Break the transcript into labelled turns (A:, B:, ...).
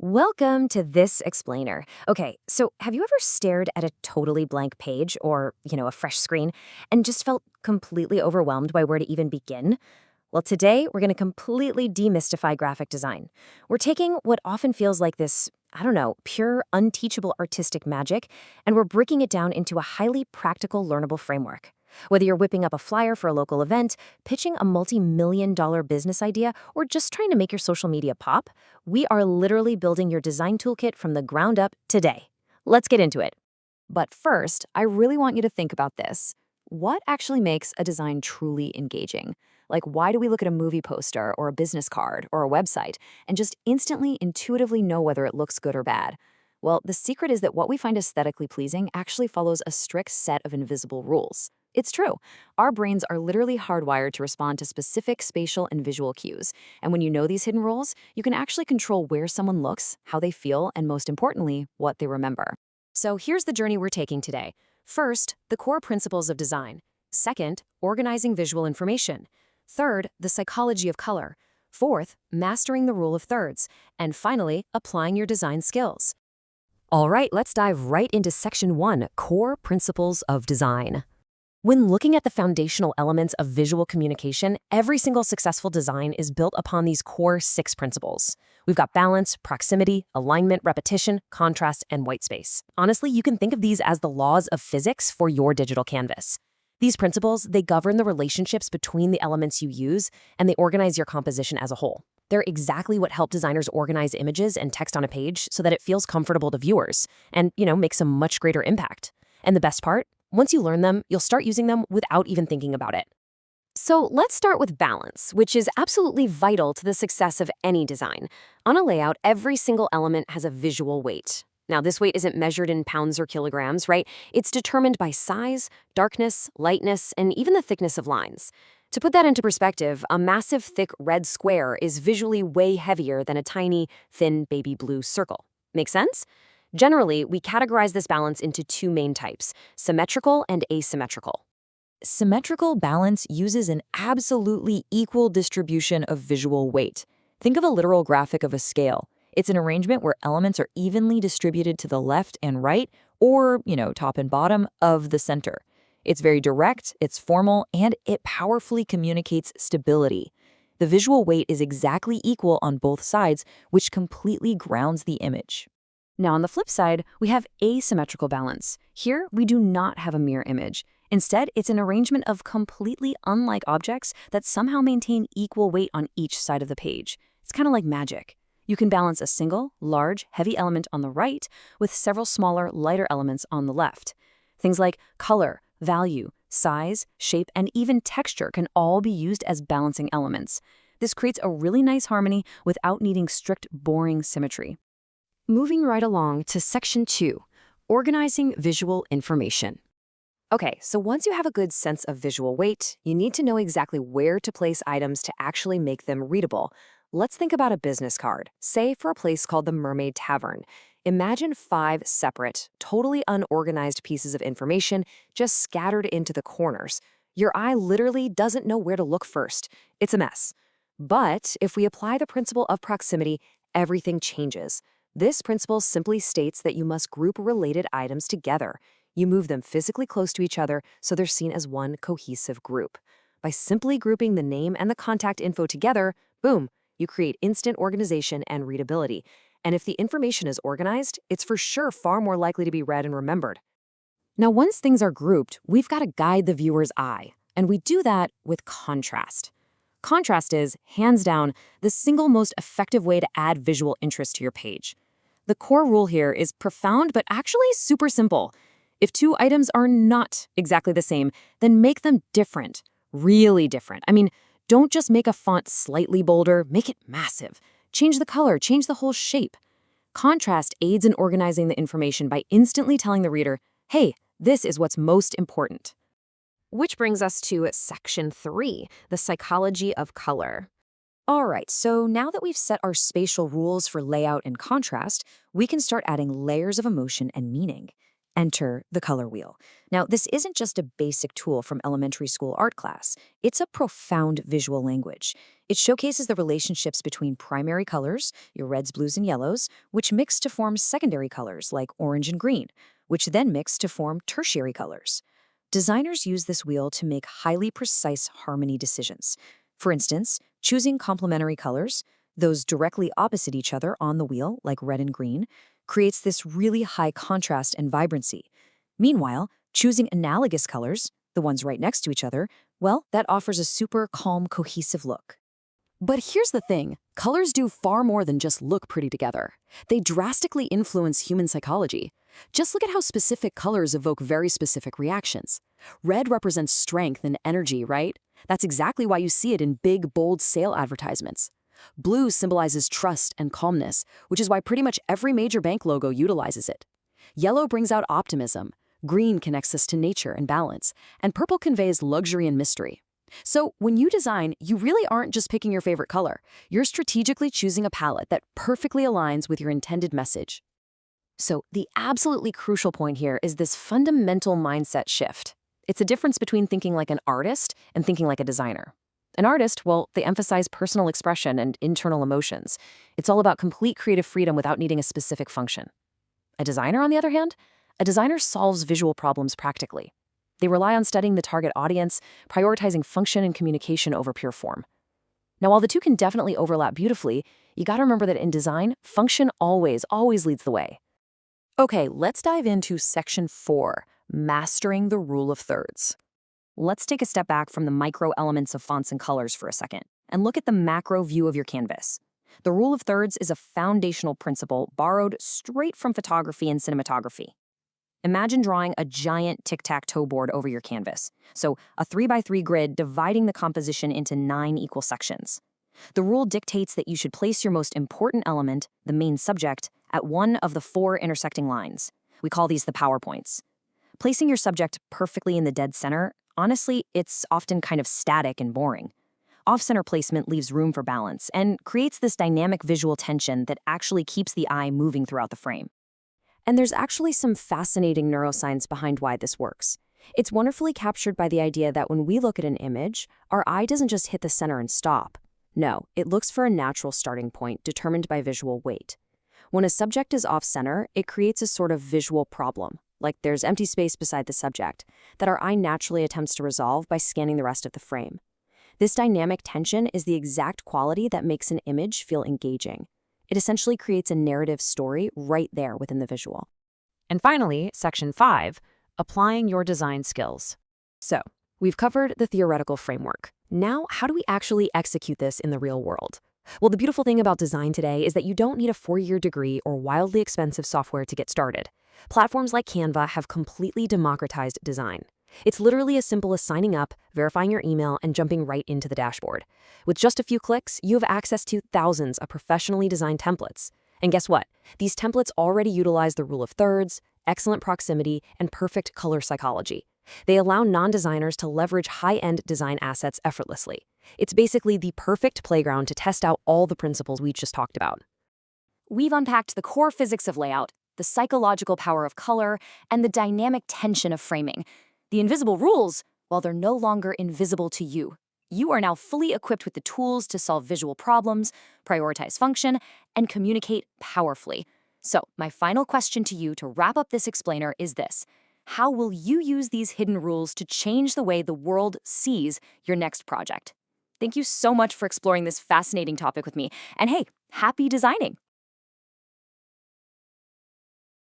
A: Welcome to This Explainer. Okay, so have you ever stared at a totally blank page or a fresh screen and just felt completely overwhelmed by where to even begin? Well, today we're going to completely demystify graphic design. We're taking what often feels like this, pure, unteachable artistic magic, and we're breaking it down into a highly practical, learnable framework. Whether you're whipping up a flyer for a local event, pitching a multi-million-dollar business idea, or just trying to make your social media pop, we are literally building your design toolkit from the ground up today. Let's get into it.
B: But first, I really want you to think about this. What actually makes a design truly engaging? Like, why do we look at a movie poster or a business card or a website and just instantly, intuitively know whether it looks good or bad? Well, the secret is that what we find aesthetically pleasing actually follows a strict set of invisible rules. It's true. Our brains are literally hardwired to respond to specific spatial and visual cues. And when you know these hidden rules, you can actually control where someone looks, how they feel, and most importantly, what they remember.
A: So here's the journey we're taking today. First, the core principles of design. Second, organizing visual information. Third, the psychology of color. Fourth, mastering the rule of thirds. And finally, applying your design skills. All right, let's dive right into Section 1, Core Principles of Design. When looking at the foundational elements of visual communication, every single successful design is built upon these core 6 principles. We've got balance, proximity, alignment, repetition, contrast, and white space. Honestly, you can think of these as the laws of physics for your digital canvas. These principles, they govern the relationships between the elements you use, and they organize your composition as a whole. They're exactly what help designers organize images and text on a page so that it feels comfortable to viewers and, makes a much greater impact. And the best part? Once you learn them, you'll start using them without even thinking about it. So let's start with balance, which is absolutely vital to the success of any design. On a layout, every single element has a visual weight. Now, this weight isn't measured in pounds or kilograms, right? It's determined by size, darkness, lightness, and even the thickness of lines. To put that into perspective, a massive, thick red square is visually way heavier than a tiny, thin baby blue circle. Make sense? Generally, we categorize this balance into 2 main types, symmetrical and asymmetrical.
B: Symmetrical balance uses an absolutely equal distribution of visual weight. Think of a literal graphic of a scale. It's an arrangement where elements are evenly distributed to the left and right, or, top and bottom of the center. It's very direct, it's formal, and it powerfully communicates stability. The visual weight is exactly equal on both sides, which completely grounds the image.
A: Now, on the flip side, we have asymmetrical balance. Here, we do not have a mirror image. Instead, it's an arrangement of completely unlike objects that somehow maintain equal weight on each side of the page. It's kind of like magic. You can balance a single, large, heavy element on the right with several smaller, lighter elements on the left. Things like color, value, size, shape, and even texture can all be used as balancing elements. This creates a really nice harmony without needing strict, boring symmetry. Moving right along to Section 2, Organizing Visual Information. Okay, so once you have a good sense of visual weight, you need to know exactly where to place items to actually make them readable. Let's think about a business card, say for a place called the Mermaid Tavern. Imagine 5 separate, totally unorganized pieces of information just scattered into the corners. Your eye literally doesn't know where to look first. It's a mess. But if we apply the principle of proximity, everything changes. This principle simply states that you must group related items together. You move them physically close to each other so they're seen as one cohesive group. By simply grouping the name and the contact info together, boom, you create instant organization and readability. And if the information is organized, it's for sure far more likely to be read and remembered. Now, once things are grouped, we've got to guide the viewer's eye, and we do that with contrast. Contrast is, hands down, the single most effective way to add visual interest to your page. The core rule here is profound but actually super simple. If 2 items are not exactly the same, then make them different, really different. Don't just make a font slightly bolder, make it massive. Change the color, change the whole shape. Contrast aids in organizing the information by instantly telling the reader, hey, this is what's most important. Which brings us to Section 3, the psychology of color. All right, so now that we've set our spatial rules for layout and contrast, we can start adding layers of emotion and meaning. Enter the color wheel. Now, this isn't just a basic tool from elementary school art class. It's a profound visual language. It showcases the relationships between primary colors, your reds, blues, and yellows, which mix to form secondary colors like orange and green, which then mix to form tertiary colors. Designers use this wheel to make highly precise harmony decisions. For instance, choosing complementary colors, those directly opposite each other on the wheel, like red and green, creates this really high contrast and vibrancy. Meanwhile, choosing analogous colors, the ones right next to each other, well, that offers a super calm, cohesive look.
B: But here's the thing, colors do far more than just look pretty together. They drastically influence human psychology. Just look at how specific colors evoke very specific reactions. Red represents strength and energy, right? That's exactly why you see it in big, bold sale advertisements. Blue symbolizes trust and calmness, which is why pretty much every major bank logo utilizes it. Yellow brings out optimism, green connects us to nature and balance, and purple conveys luxury and mystery. So when you design, you really aren't just picking your favorite color. You're strategically choosing a palette that perfectly aligns with your intended message. So the absolutely crucial point here is this fundamental mindset shift. It's a difference between thinking like an artist and thinking like a designer. An artist, well, they emphasize personal expression and internal emotions. It's all about complete creative freedom without needing a specific function. A designer, on the other hand, a designer solves visual problems practically. They rely on studying the target audience, prioritizing function and communication over pure form. Now, while the two can definitely overlap beautifully, you gotta remember that in design, function always leads the way. Okay, let's dive into Section 4, Mastering the Rule of Thirds. Let's take a step back from the micro elements of fonts and colors for a second and look at the macro view of your canvas. The rule of thirds is a foundational principle borrowed straight from photography and cinematography. Imagine drawing a giant tic-tac-toe board over your canvas. So a 3x3 grid dividing the composition into 9 equal sections. The rule dictates that you should place your most important element, the main subject, at one of the 4 intersecting lines. We call these the power points. Placing your subject perfectly in the dead center, honestly, it's often kind of static and boring. Off-center placement leaves room for balance and creates this dynamic visual tension that actually keeps the eye moving throughout the frame. And there's actually some fascinating neuroscience behind why this works. It's wonderfully captured by the idea that when we look at an image, our eye doesn't just hit the center and stop. No, it looks for a natural starting point determined by visual weight. When a subject is off-center, it creates a sort of visual problem, like there's empty space beside the subject, that our eye naturally attempts to resolve by scanning the rest of the frame. This dynamic tension is the exact quality that makes an image feel engaging. It essentially creates a narrative story right there within the visual.
A: And finally, Section 5, Applying your design skills. So, we've covered the theoretical framework. Now, how do we actually execute this in the real world? Well, the beautiful thing about design today is that you don't need a 4-year degree or wildly expensive software to get started. Platforms like Canva have completely democratized design. It's literally as simple as signing up, verifying your email, and jumping right into the dashboard. With just a few clicks, you have access to thousands of professionally designed templates. And guess what? These templates already utilize the rule of thirds, excellent proximity, and perfect color psychology. They allow non-designers to leverage high-end design assets effortlessly. It's basically the perfect playground to test out all the principles we just talked about.
B: We've unpacked the core physics of layout, the psychological power of color, and the dynamic tension of framing. The invisible rules, while they're no longer invisible to you, you are now fully equipped with the tools to solve visual problems, prioritize function, and communicate powerfully. So, my final question to you to wrap up this explainer is this. How will you use these hidden rules to change the way the world sees your next project? Thank you so much for exploring this fascinating topic with me. And hey, happy designing!